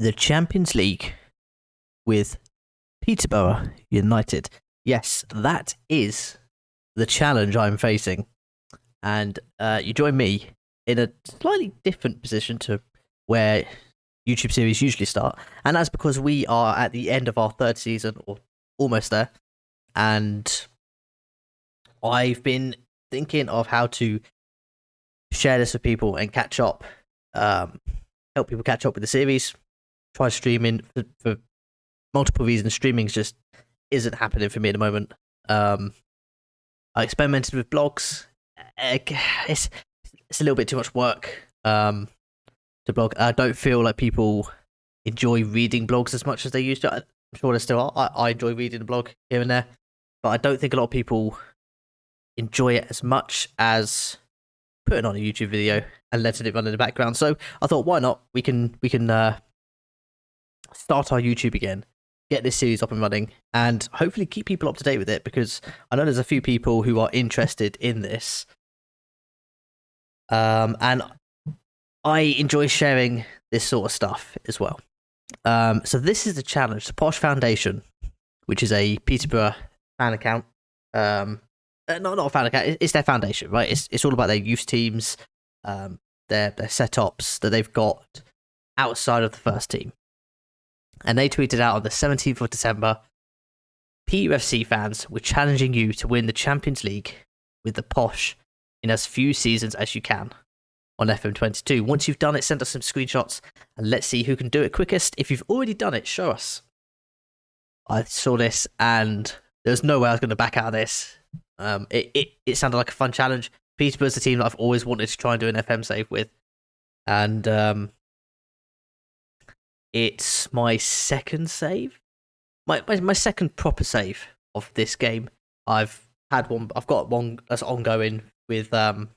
the Champions League with Peterborough United. Yes, that is the challenge I'm facing. And you join me in a slightly different position to where YouTube series usually start. And that's because we are at the end of our third season, or almost there. And I've been thinking of how to share this with people and catch up, help people catch up with the series. Try streaming for multiple reasons. Streaming just isn't happening for me at the moment. I experimented with blogs. It's a little bit too much work to blog. I don't feel like people enjoy reading blogs as much as they used to. I'm sure there still are. I enjoy reading the blog here and there, but I don't think a lot of people enjoy it as much as putting on a YouTube video and letting it run in the background. So I thought, why not? We can start our YouTube again, get this series up and running, and hopefully keep people up to date with it, because I know there's a few people who are interested in this. And I enjoy sharing this sort of stuff as well. So this is the challenge, the Posh Foundation, which is a Peterborough fan account. Not a fan account, it's their foundation, right? It's all about their youth teams, their setups that they've got outside of the first team. And they tweeted out on the 17th of December, PUFC fans, we're challenging you to win the Champions League with the Posh in as few seasons as you can on FM22. Once you've done it, send us some screenshots and let's see who can do it quickest. If you've already done it, show us. I saw this and there's no way I was going to back out of this. It sounded like a fun challenge. Peterborough's the team that I've always wanted to try and do an FM save with. And it's my second save. My second proper save of this game. I've got one that's ongoing with a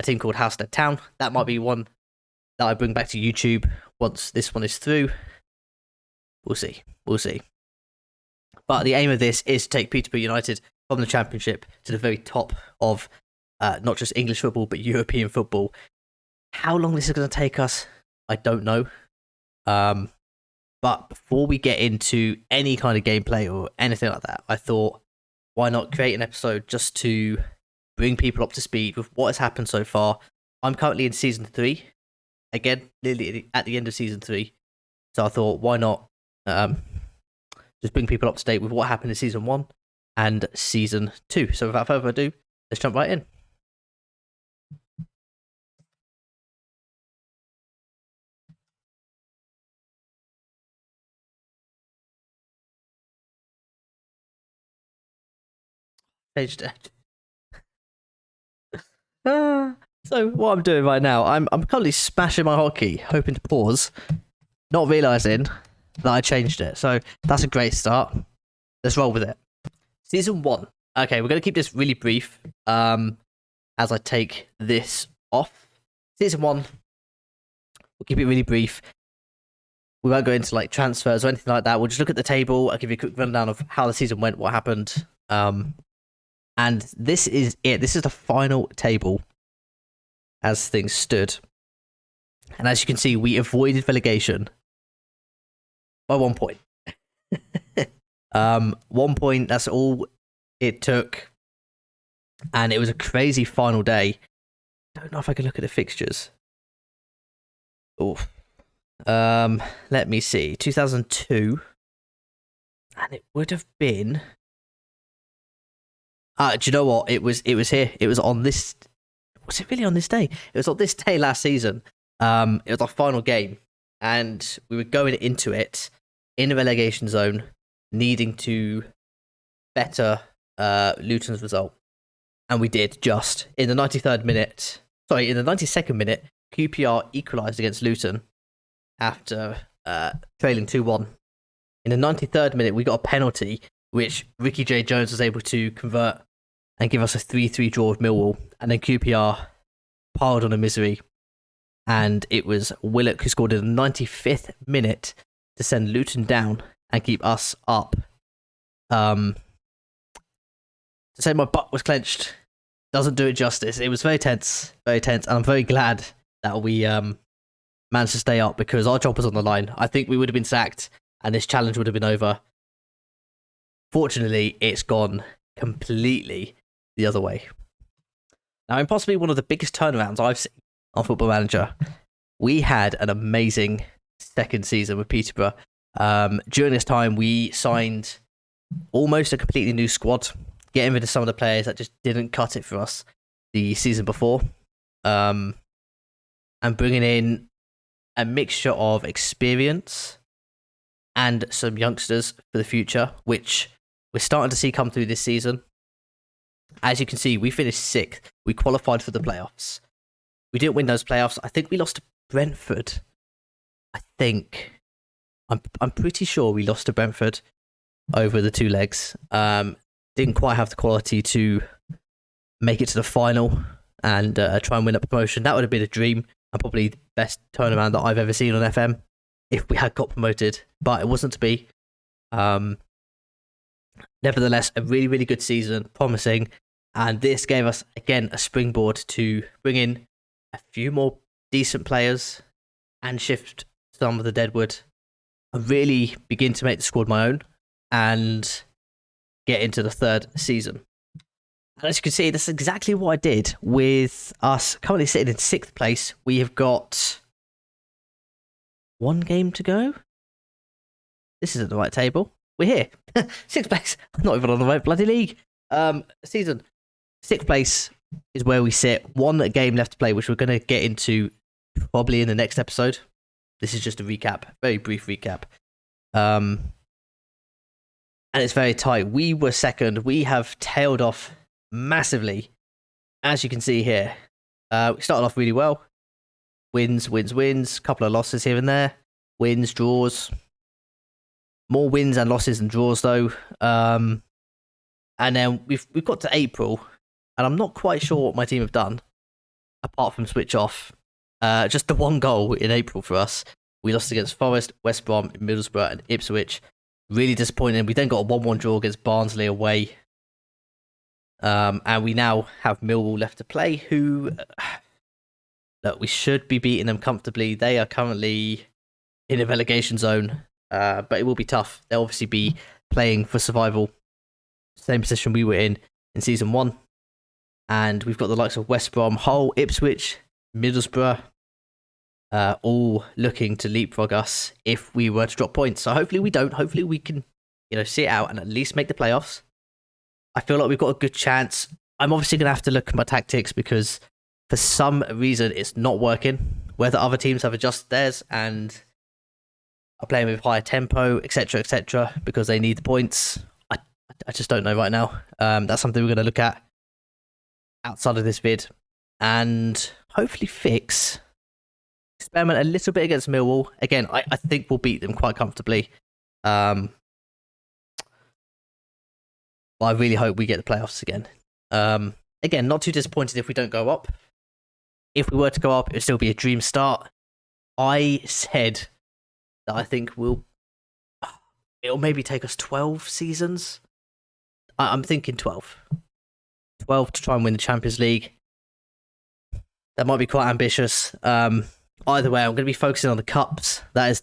team called Housestead Town. That might be one that I bring back to YouTube once this one is through. We'll see. But the aim of this is to take Peterborough United from the Championship to the very top of not just English football, but European football. How long this is going to take us, I don't know. But before we get into any kind of gameplay or anything like that, I thought, why not create an episode just to bring people up to speed with what has happened so far. I'm currently in season 3, again, nearly at the end of season 3. So I thought, why not just bring people up to date with what happened in season 1 and season 2. So without further ado, let's jump right in. Page dead. So what I'm doing right now, I'm currently smashing my hotkey, hoping to pause, not realising that I changed it. So that's a great start. Let's roll with it. Season 1. Okay, we're going to keep this really brief as I take this off. Season 1, we'll keep it really brief. We won't go into like transfers or anything like that. We'll just look at the table. I'll give you a quick rundown of how the season went, what happened. And this is it. This is the final table as things stood. And as you can see, we avoided relegation by 1 point. 1 point, that's all it took. And it was a crazy final day. I don't know if I can look at the fixtures. Oh, let me see. 2002. And it would have been... do you know what? It was here. It was on this... Was it really on this day? It was on this day last season. It was our final game. And we were going into it in the relegation zone, needing to better Luton's result. And we did just. In the 92nd minute, QPR equalised against Luton after trailing 2-1. In the 93rd minute, we got a penalty, which Ricky J. Jones was able to convert and give us a 3-3 draw with Millwall. And then QPR piled on a misery. And it was Willock who scored in the 95th minute to send Luton down and keep us up. To say my butt was clenched doesn't do it justice. It was very tense, and I'm very glad that we managed to stay up because our job was on the line. I think we would have been sacked and this challenge would have been over. Fortunately, it's gone completely the other way. Now, in possibly one of the biggest turnarounds I've seen on Football Manager, we had an amazing second season with Peterborough. During this time, we signed almost a completely new squad, getting rid of some of the players that just didn't cut it for us the season before, and bringing in a mixture of experience and some youngsters for the future, which we're starting to see come through this season. As you can see, we finished 6th. We qualified for the playoffs. We didn't win those playoffs. I think we lost to Brentford. I'm pretty sure we lost to Brentford over the 2 legs. Didn't quite have the quality to make it to the final and try and win a promotion. That would have been a dream and probably the best turnaround that I've ever seen on FM if we had got promoted, but it wasn't to be. Nevertheless, a really, really good season, promising, and this gave us, again, a springboard to bring in a few more decent players and shift some of the deadwood and really begin to make the squad my own and get into the 3rd season. And as you can see, that's exactly what I did with us currently sitting in 6th place. We have got 1 game to go. This isn't the right table. We're here. 6th place. I'm not even on the right bloody league. Season. 6th place is where we sit. 1 game left to play, which we're going to get into probably in the next episode. This is just a recap, very brief recap. And it's very tight. We were 2nd. We have tailed off massively, as you can see here. We started off really well. Wins. Couple of losses here and there. Wins, draws. More wins and losses than draws, though. And then we've got to April, and I'm not quite sure what my team have done, apart from switch off. Just the 1 goal in April for us. We lost against Forest, West Brom, Middlesbrough, and Ipswich. Really disappointing. We then got a 1-1 draw against Barnsley away. And we now have Millwall left to play, who, look, we should be beating them comfortably. They are currently in a relegation zone, but it will be tough. They'll obviously be playing for survival, same position we were in season 1. And we've got the likes of West Brom, Hull, Ipswich, Middlesbrough, all looking to leapfrog us if we were to drop points. So hopefully we don't. Hopefully we can, see it out and at least make the playoffs. I feel like we've got a good chance. I'm obviously going to have to look at my tactics because for some reason it's not working. Whether other teams have adjusted theirs and are playing with higher tempo, etc., because they need the points. I just don't know right now. That's something we're going to look at outside of this vid and hopefully fix. Experiment a little bit against Millwall. Again, I think we'll beat them quite comfortably. But I really hope we get the playoffs again. Again, not too disappointed if we don't go up. If we were to go up, it would still be a dream start. I said that I think it'll maybe take us 12 seasons. I'm thinking 12. 12 to try and win the Champions League. That might be quite ambitious. Either way, I'm going to be focusing on the cups. That is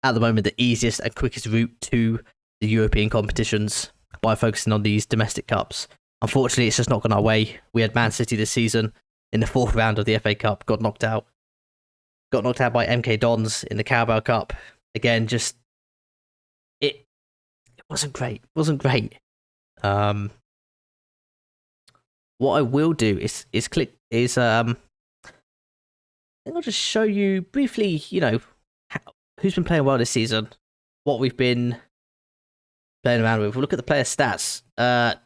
at the moment, the easiest and quickest route to the European competitions by focusing on these domestic cups. Unfortunately, it's just not gone our way. We had Man City this season in the 4th round of the FA Cup, got knocked out. Got knocked out by MK Dons in the Carabao Cup. Again, just it wasn't great. It wasn't great. What I will do is I think I'll just show you briefly, who's been playing well this season, what we've been playing around with. We'll look at the player stats.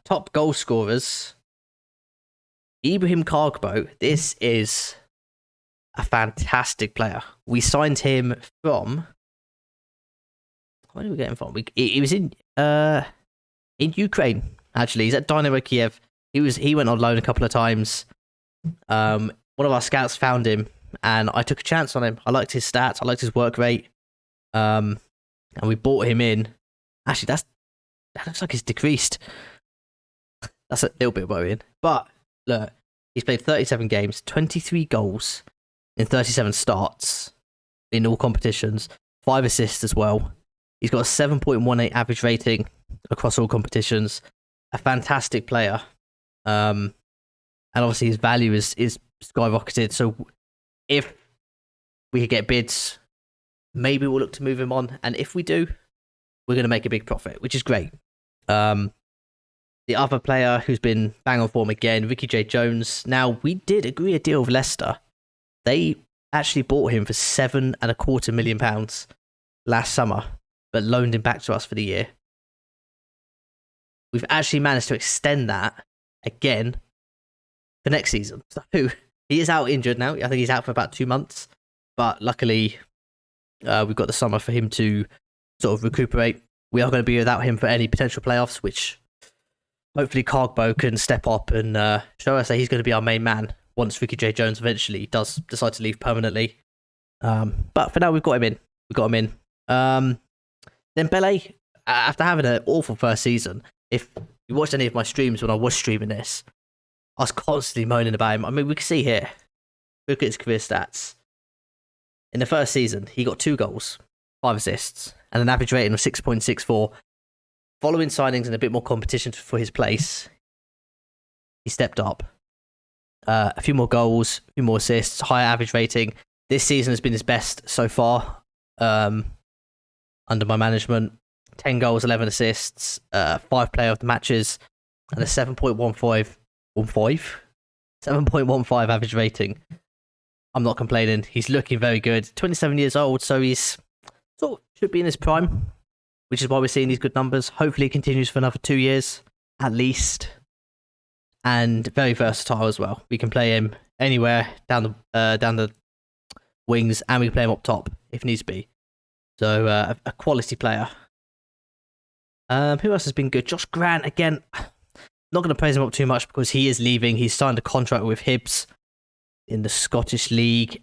Top goal scorers. Ibrahim Kargbo. This is a fantastic player. We signed him from... Where did we get him from? He was in Ukraine, actually. He's at Dynamo Kiev. He went on loan a couple of times. One of our scouts found him, and I took a chance on him. I liked his stats. I liked his work rate. And we bought him in. Actually, that looks like it's decreased. That's a little bit worrying. But, look, he's played 37 games, 23 goals in 37 starts. in all competitions, 5 assists as well. He's got a 7.18 average rating across all competitions. A fantastic player. And obviously his value is skyrocketed. So if we could get bids, maybe we'll look to move him on. And if we do, we're going to make a big profit, which is great. The other player who's been bang on form again, Ricky J. Jones. Now, we did agree a deal with Leicester. They actually bought him for £7.25 million last summer, but loaned him back to us for the year. We've actually managed to extend that again for next season. So he is out injured now. I think he's out for about 2 months. But luckily, we've got the summer for him to sort of recuperate. We are going to be without him for any potential playoffs, which hopefully Cargbo can step up and show us that he's going to be our main man once Ricky J. Jones eventually does decide to leave permanently. But for now, we've got him in. Then Bele, after having an awful first season, if you watched any of my streams when I was streaming this, I was constantly moaning about him. I mean, we can see here, look at his career stats. In the first season, he got 2 goals, 5 assists, and an average rating of 6.64. Following signings and a bit more competition for his place, he stepped up. A few more goals, a few more assists, higher average rating. This season has been his best so far under my management. 10 goals, 11 assists, 5 player of the matches, and a 7.15 average rating. I'm not complaining. He's looking very good. 27 years old, so he's sort of should be in his prime, which is why we're seeing these good numbers. Hopefully it continues for another 2 years, at least. And very versatile as well. We can play him anywhere down the wings, and we can play him up top if needs be. So a quality player. Who else has been good? Josh Grant, again. Not going to praise him up too much because he is leaving. He's signed a contract with Hibs in the Scottish League.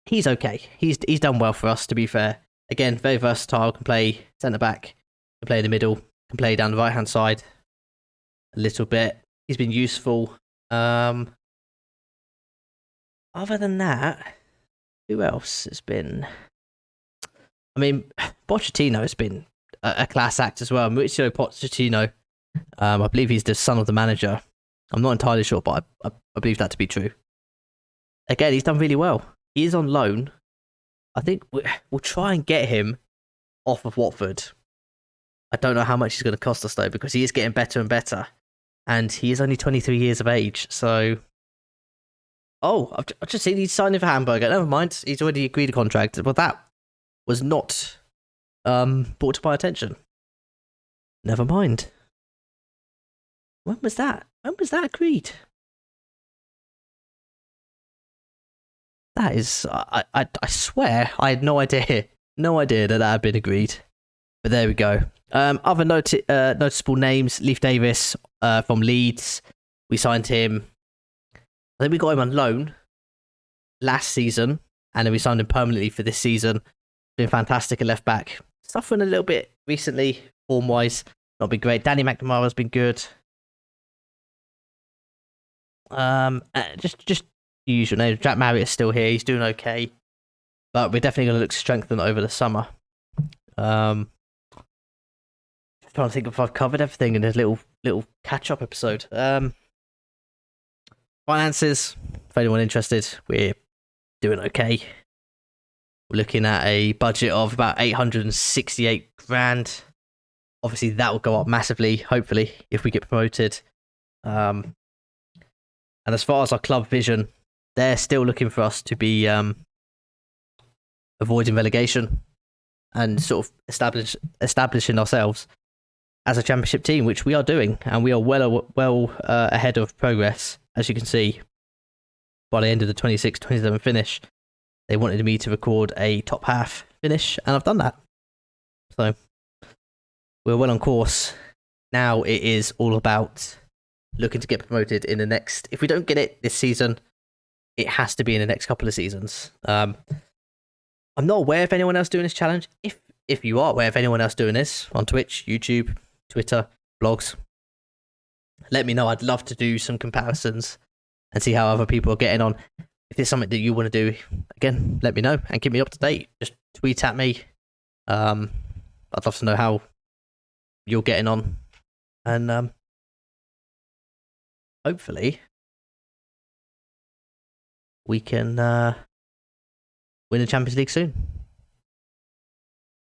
He's okay. He's done well for us, to be fair. Again, very versatile. Can play centre-back. Can play in the middle. Can play down the right-hand side a little bit. He's been useful. Other than that, who else has been... I mean, Pochettino has been a class act as well. Mauricio Pochettino, I believe he's the son of the manager. I'm not entirely sure, but I believe that to be true. Again, he's done really well. He is on loan. I think we'll try and get him off of Watford. I don't know how much he's going to cost us, though, because he is getting better and better. And he is only 23 years of age, so... Oh, I've just seen he's signing for Hamburger. Never mind, he's already agreed a contract. But that was not brought to my attention. Never mind. When was that? When was that agreed? That is... I swear I had no idea. No idea that had been agreed. But there we go. Other noticeable names. Leif Davis from Leeds. We signed him. I think we got him on loan last season. And then we signed him permanently for this season. Been fantastic at left back. Suffering a little bit recently, form-wise. Not been great. Danny McNamara's been good. Just usual name. Jack Marriott's still here. He's doing okay. But we're definitely going to look to strengthen over the summer. Trying to think if I've covered everything in this little catch-up episode. Finances, for anyone interested, we're doing okay. We're looking at a budget of about 868 grand. Obviously, that will go up massively, hopefully, if we get promoted. And as far as our club vision, they're still looking for us to be avoiding relegation and sort of establishing ourselves as a championship team, which we are doing, and we are well ahead of progress, as you can see. By the end of the 26-27 finish, they wanted me to record a top half finish, and I've done that. So we're well on course. Now it is all about looking to get promoted in the next... If we don't get it this season, it has to be in the next couple of seasons. I'm not aware of anyone else doing this challenge. If you are aware of anyone else doing this on Twitch, YouTube, Twitter, blogs, let me know. I'd love to do some comparisons and see how other people are getting on. if there's something that you want to do, again, let me know and keep me up to date. Just tweet at me. I'd love to know how you're getting on, and hopefully we can win the Champions League soon.